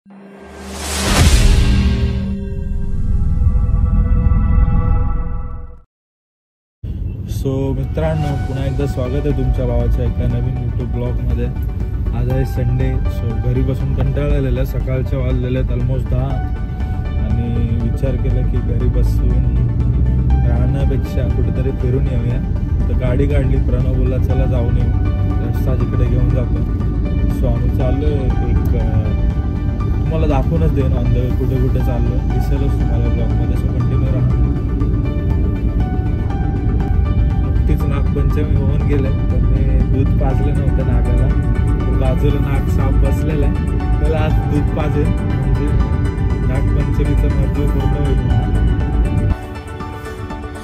So मित्रांनो, पुन्हा एकदा स्वागत आहे तुमच्या भावाच्या एका नवीन यूट्यूब ब्लॉगमध्ये. आज आहे संडे. सो घरी बसून कंटाळा आलेला. सकाळच्या वाजलेले आहेत ऑलमोस्ट 10 आणि विचार केला की घरी बसून राहण्यापेक्षा कुठेतरी फिरून येऊया. तर गाडी काढली. प्रणव बोलला चला जाऊन येऊ, रस्ता जिकडे घेऊन जातो. सो आम्ही चाललो एक तुम्हाला दाखवूनच देईन ऑन द वे कुठे कुठे चाललो, दिसेलच तुम्हाला ब्लॉगमध्ये. सो कंटिन्यू राहा. नुकतीच नागपंचमी होऊन गेले तर मी दूध पाजलं नव्हतं नागाला. तर बाजूला नाग साप बसलेला आहे, त्याला आज दूध पाजेल म्हणजे नागपंचमीचं महत्त्व पूर्ण होईल.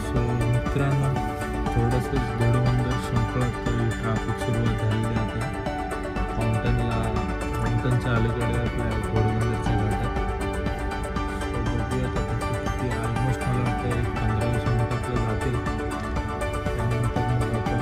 सो मित्रांनो, थोडंसं घोडबंदर संपलं तरी ट्रॅफिक सुरुवात झालेली आहे. आता माउंटनच्या अलीकडे आपल्या घोडबंदरच्या घाटात. सो बघूया आता किती, ऑलमोस्ट मला वाटतं एक 15-20 मिनिटात जातील. त्यानंतर मग आपण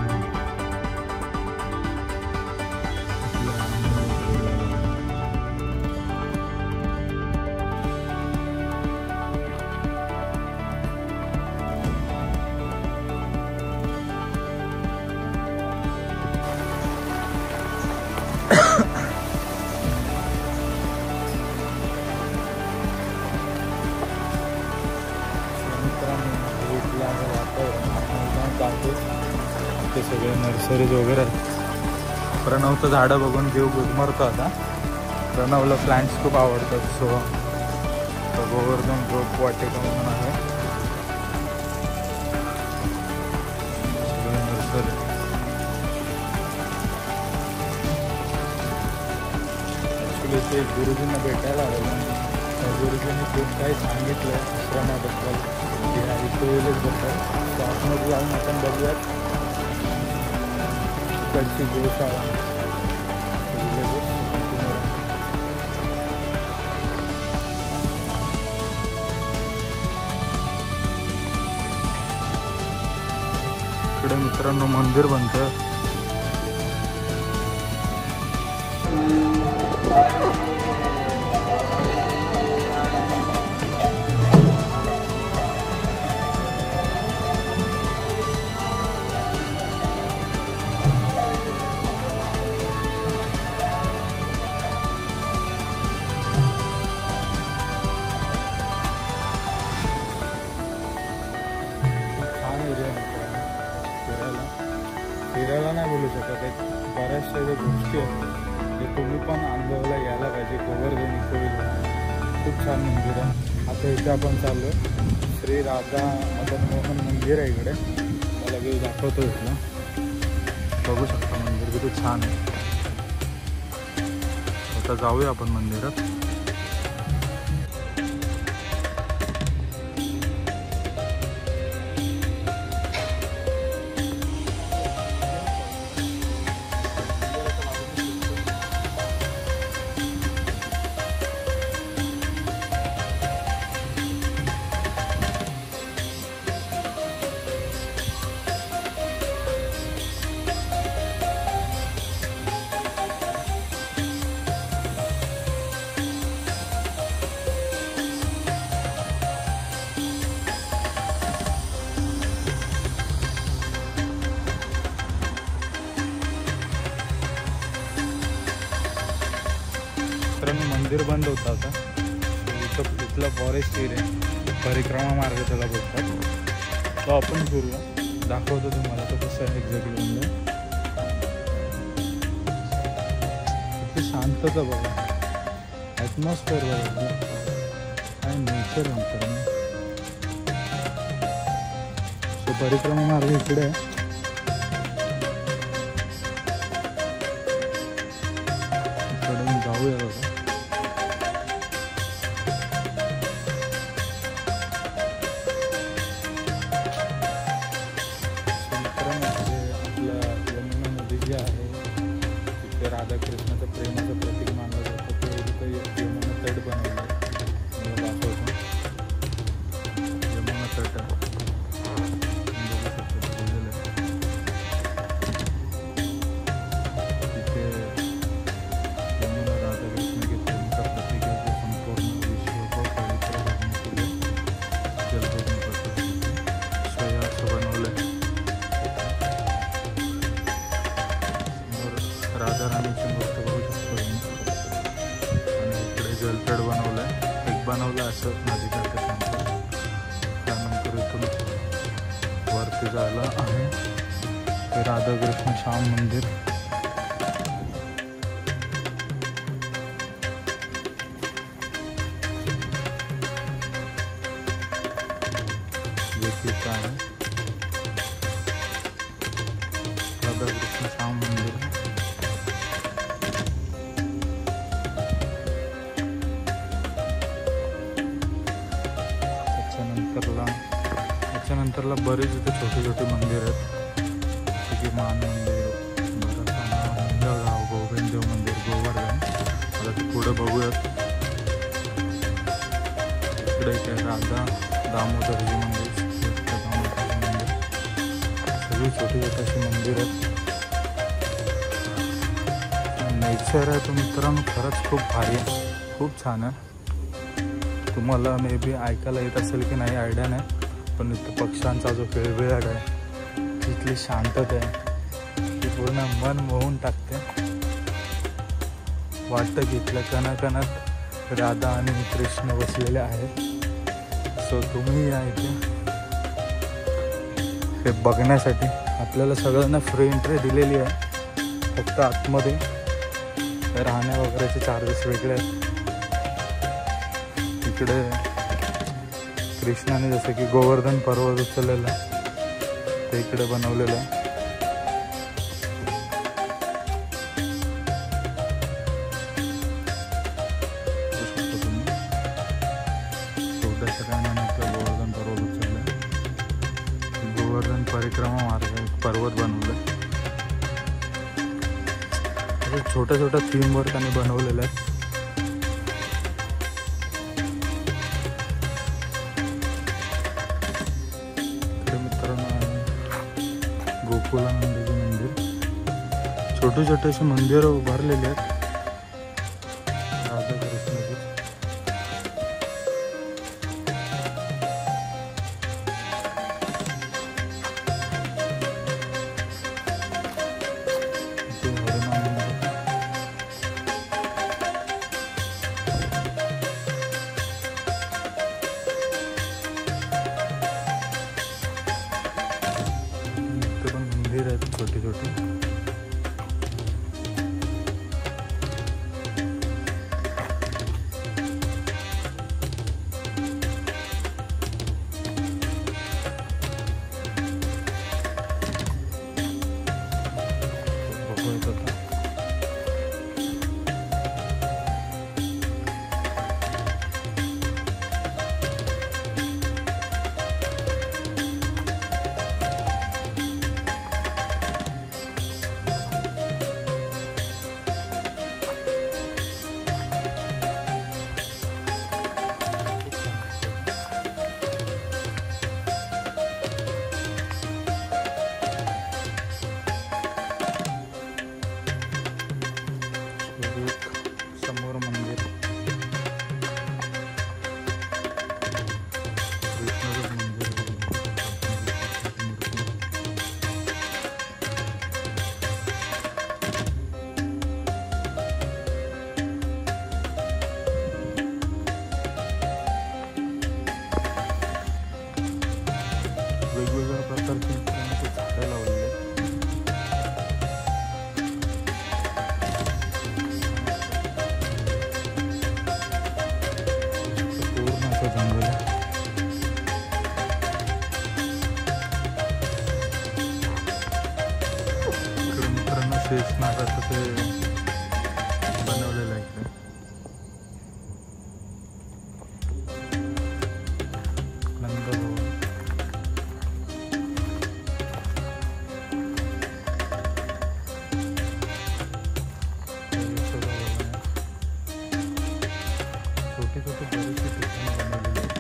ते सगळे नर्सरीज वगैरे आहेत. प्रणवचं झाडं बघून जीव गुदमरतो आता. प्रणवला प्लांट्स खूप आवडतात. सो गोवर्धन रोप वाटिका म्हणून आहे सगळे नर्सरी. ॲक्च्युली ते गुरुजींना भेटायला आलेलं. त्या गुरुजींनी खूप काही सांगितलं आश्रमाबद्दल, इकोविलेजबद्दल. तर आतमध्ये जाऊन आपण बघूयात इकडची गोशाळा. इकडे मित्रांनो मंदिर बनतं. फिरायला नाही बोलू शकत. एक बऱ्याचशा ज्या गोष्टी आहेत ते तुम्ही पण अनुभवायला यायला पाहिजे. गोवर्धन इकोविलेज खूप छान मंदिर आहे. आता इथे आपण चाललो आहे. श्री राधा मदन मोहन मंदिर आहे इकडे. मला लगेच दाखवतो इथलं. बघू शकता मंदिर किती छान आहे. आता जाऊया आपण मंदिरात. मंदिर बंद होतं आता. इथला फॉरेस्ट एरिया, परिक्रमा मार्ग त्याला बोलतात. तो आपण फिरूया, दाखवतो तुम्हाला तो कसं आहे एक्झॅक्टली. म्हणजे इथे शांतता बघा, ॲटमॉस्फिअर बघा, काय नेचर म्हणतात. सो परिक्रमा मार्ग इकडे आहे. इकडून जाऊया बघा. राधाकृष्णाचं प्रेमाचं प्रतीक मानलं जातं. ते इथे यमुना तट बनवलं आहे. दाखवतो यमुना तट. तिथे यमुना राधाकृष्ण के प्रेम का प्रतीक आहे. जलतड बनवलं आहे, एक बनवलं असं नदीकाठ्यानंतर. त्यानंतर इथून वरती जायला आहे ते राधाकृष्ण श्याम मंदिर. आहे राधाकृष्ण श्याम मंदिर. त्याच्यानंतरला बरेच इथे छोटे छोटे मंदिर आहेत, जसे की मान मंदिर, मंगळगाव, गोविंददेव मंदिर, गोवर्धन. आता ते पुढे बघूयात. इकडे काय राधा दामोदरजी मंदिर, सगळी छोटी छोटी अशी मंदिर आहेत. नेचर आहे तो मित्रांनो खरंच खूप भारी आहे, खूप छान आहे. तुम्हाला मे बी ऐकायला येत असेल की नाही आयडिया नाही, पण इथं पक्ष्यांचा जो किळबिळाट आहे, तिथली शांतता आहे ती पूर्ण मन मोहून टाकते. वाटतं की इथल्या कणाकणात राधा आणि कृष्ण बसलेले आहेत. सो तुम्ही या इथे हे बघण्यासाठी. आपल्याला सगळ्यांना फ्री एंट्री दिलेली आहे, फक्त आतमध्ये राहण्या वगैरेचे चार्जेस वेगळे आहेत. इकडे कृष्णाने जसं की गोवर्धन पर्वत उचललेला ते इकडे बनवलेलं आहे. गोवर्धन पर्वत उचललं, गोवर्धन परिक्रमा मार्ग पर्वत बनवलं. छोट्या छोट्या थीमवर त्यांनी बनवलेलं आहे. गोकुलानंदजी मंदिर, छोटे छोटे असे मंदिर उभारलेले आहेत राधाकृष्णाचे. मंदिर आहेत छोटे छोटे. समोर मंदिर, विष्णूचं मंदिर. वेगवेगळ्या प्रकारचे झाडं लावलेले. जंगल आहे. इकडे मित्रांनो शेषनागाचं ते बनवलेलं आहे. इकडे नंदभवन, छोटे छोटे बरेचसे ठिकाणं बनवलेले आहेत.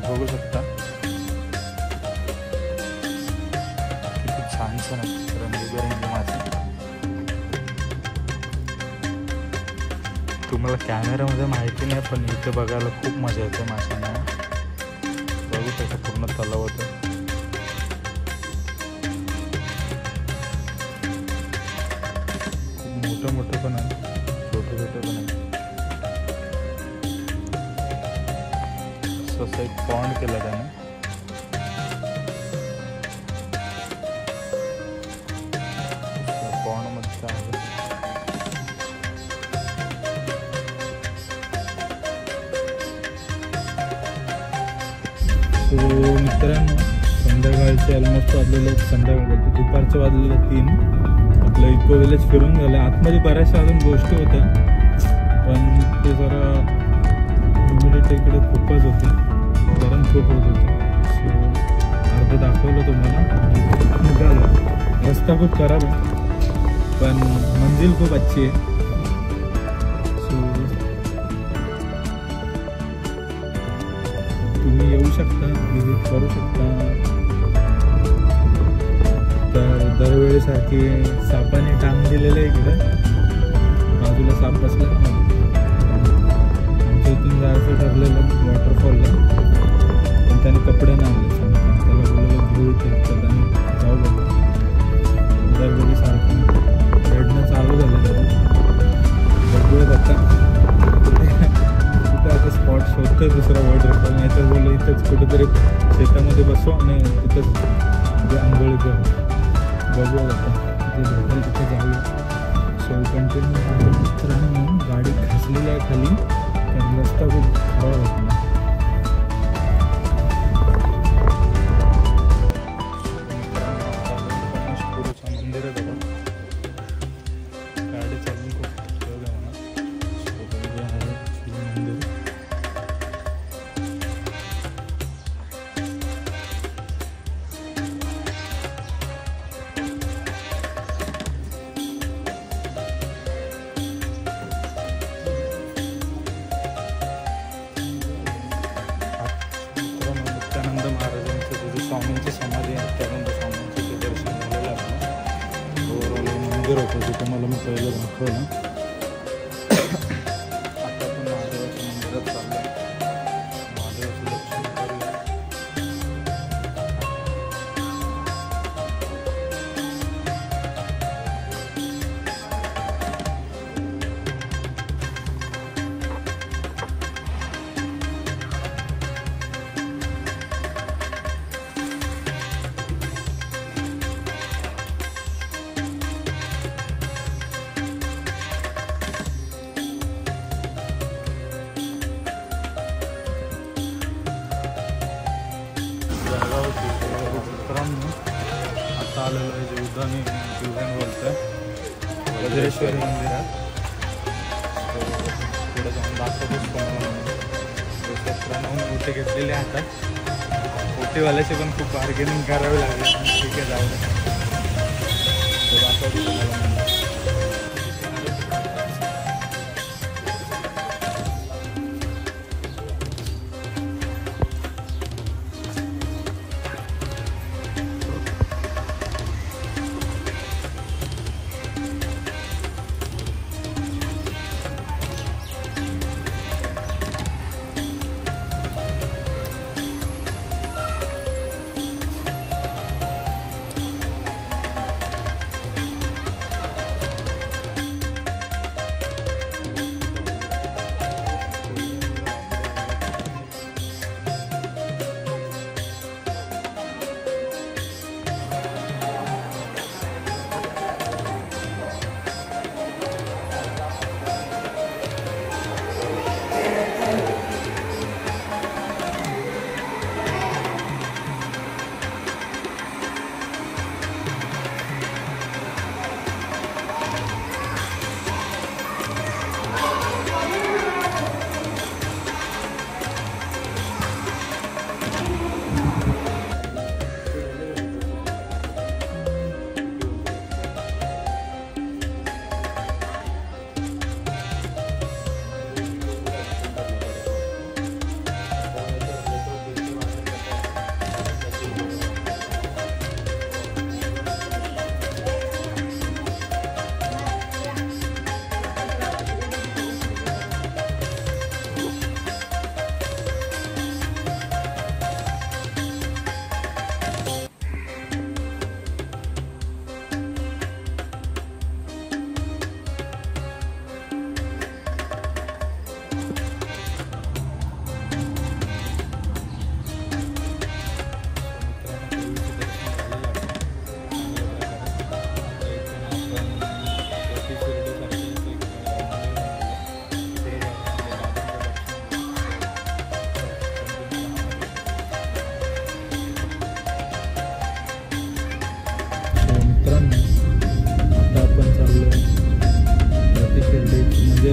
बघू शकता तुम्हाला कॅमेऱ्यामध्ये माहिती नाही, पण इथे बघायला खूप मजा येते माशांना. बघू त्याचं पूर्ण तलाव होतं. खूप मोठं मोठं पण आहे, छोटे छोटे पण आहे. असं एक पॉन्ड केलं त्याने. पॉन्डमध्ये काय आहे सो मित्रांनो, संध्याकाळचे ऑलमोस्ट वाजलेले, संध्याकाळ बोलतो दुपारचे वाजलेले 3. आपलं इको विलेज फिरून झालं. आतमध्ये बऱ्याचशा अजून गोष्टी होत्या, पण ते जरा ह्युमिडिटी इकडे खूपच होती, गरम खूप होत होते. सो अर्धं दाखवलं तुम्हाला. निघालं. रस्ता खूप खराब आहे, पण मंजिल खूप अच्छी आहे. तुम्ही येऊ शकता, विजिट करू शकता. तर दरवेळेसारखी सापाने टांग दिलेलं आहे इकडे, बाजूला साप बसला ना. आमच्या इथून जायचं ठरलेलं वॉटरफॉलला, पण त्याने कपडे नाही आणले. त्याला बोलवलं घेऊ इथे, तर त्याने जाऊ बघू. दरवेळेसारखं रेडनं चालू झालेलं. बघूयात आता आता स्पॉट शोधतोय दुसरा वॉटरफॉल. नाही तर बोललं इथंच कुठेतरी शेतामध्ये बसू आणि तिथंच आंघोळी करू. बघूया आता तिथे भेटेल तिथे जाऊया. सो कंटिन्यू मित्रांनो, गाडी खचलेली आहे खाली, कारण रस्ता खूप खराब होता. गणेशपुरीचं मंदिर आहे बघा. गाडी चालून खूप उपयोग आहे म्हणा. मंदिर नित्यानंद महाराजांचं तिथे स्वामींची समाधी आहे. नित्यानंद स्वामींचं ते दर्शन झालेलं आहे. ओव्हरऑल मंदिर होतं तिथं मला मी पहिलं दाखवलं. आता पण महादेवाच्या मंदिरात चाललं आहे. महादेवाचं दर्शन करूया. मित्रांनो, आता आलेलं आहे जीवदानी बोलतोय वज्रेश्वरी मंदिरात. पुढे जाऊन दाखवतोच तुम्हाला. ओटी घेतलेली आहे. आता ओटीवाल्याचे पण खूप बार्गेनिंग करावे लागले. ठीक आहे, जाऊ दे. दाखवतो तुम्हाला.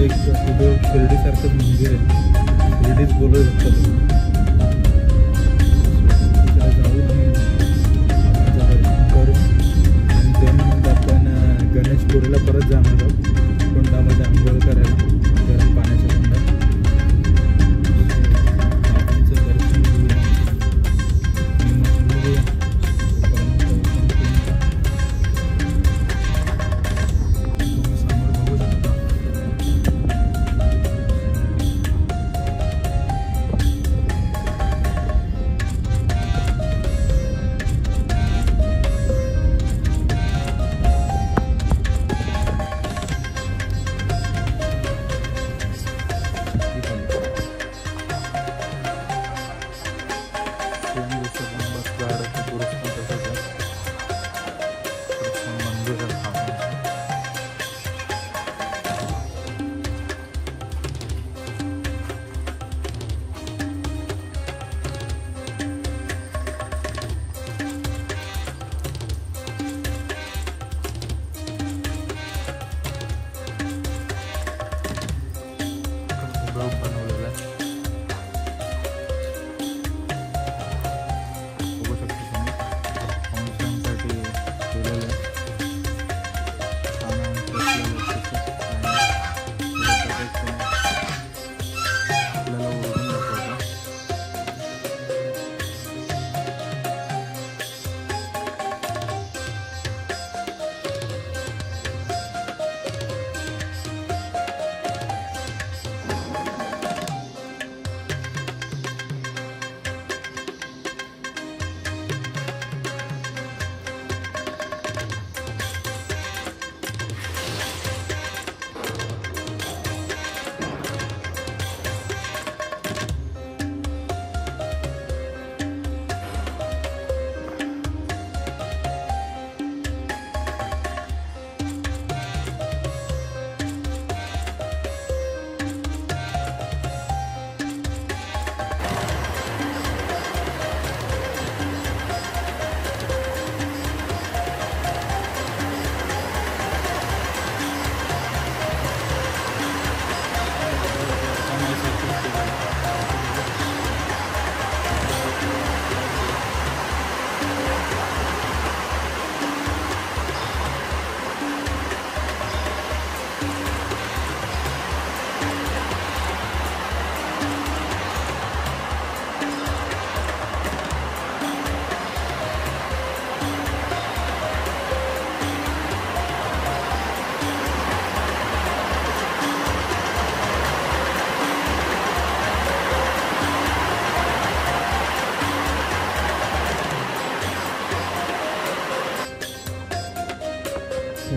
एक पुढे शिर्डीसारखंच मंदिर आहे, शिर्डीच बोलू शकतो तिकडे जाऊन बाबांचं दर्शन करून आणि त्यानंतर आपण गणेशपुरीला परत जाणार आहोत कुंडामध्ये आंघोळ करायला, गरम पाण्याच्या कुंडात. बाबांचं दर्शन घेऊया आणि मग निघूया. तुम्ही समोर बघू शकता बनवलेला आहे. बघू शकतो तुम्ही फंक्शनसाठी केलेलं आहे. छान आपल्याला ओळखून दाखवतो.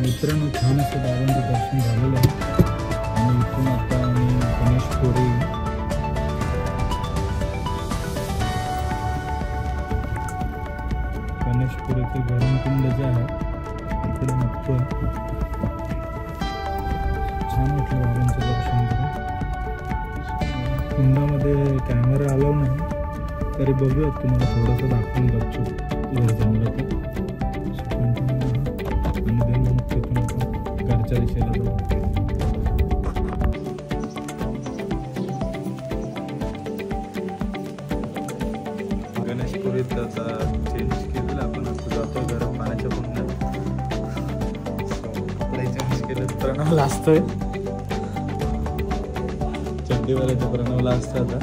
मित्रांनो, छान असं बाबांचं दर्शन झालेलं आहे आणि इथून आता आम्ही गणेशपुरी गणेशपुरीचे गरम कुंड जे आहे इकडे निघतोय. छान वाटलं बाबांचं दर्शन करून. कुंडामध्ये कॅमेरा अलाव नाही तरी बघूयात तुम्हाला थोडंसं दाखवून गपचूप जर जमलं तर. घरच्या दिशेला जाऊ. गणेशपुरीत आता चेंज केलेलं आपण, आता जातो गरम पाण्याच्या कुंडात. कपडे चेंज केले, प्रणवला असतोय चड्डीवाल्याच्या, प्रणवला असतं आता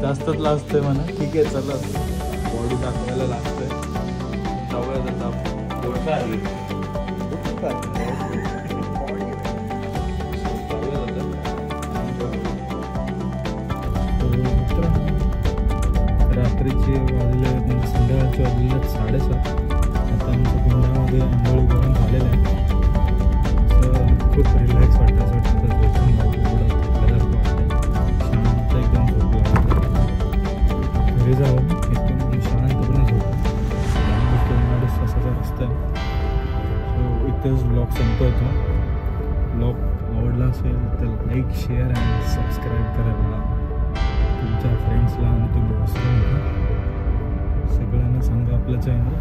जास्तच लाजतोय म्हणा. ठीक आहे चला, बॉडी दाखवायला लागतोय. जाऊया आता रात्रीचे वाजले म्हणजे संध्याकाळचे वाजलेले 7:30. आता आमच्या कुंडामध्ये आंघोळी करून झालेलं आहे. असं खूप रिलॅक्स वाटतं, असं वाटतं तर झोपून जाऊ, एवढं थकल्यासारखं वाटतं. शांत एकदम झोप लागते. घरी जाऊन एकदम शांतपणे झोप. असाचा रस्ता आहे. सो इथेच ब्लॉग संपतो. ब्लॉग आवडला असेल तर लाईक, शेअर आणि सबस्क्राईब करायला तुमच्या फ्रेंड्सला आणि तुम्ही विसरू नका. सगळ्यांना सांगा आपलं चॅनल